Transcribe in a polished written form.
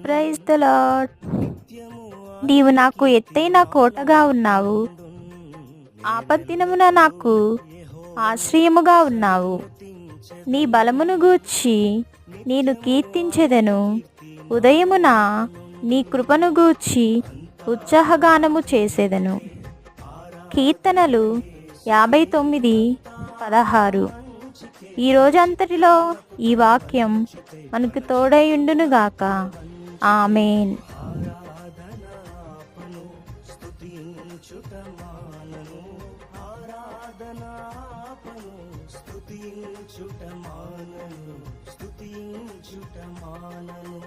Praise the lord. నీవు నాకు ఎత్తైన కోటగా ఉన్నావు, ఆపద్దినమున నాకు ఆశ్రయముగా ఉన్నావు. నీ బలమును గూర్చి నేను కీర్తించెదను, ఉదయమున నీ కృపను గూర్చి ఉత్సాహగానము చేసేదను. కీర్తనలు 59:16. ఈ రోజంతటిలో ఈ వాక్యం మనకు తోడైయుండునుగాక. ఆమేన్. స్తుతించుట మానను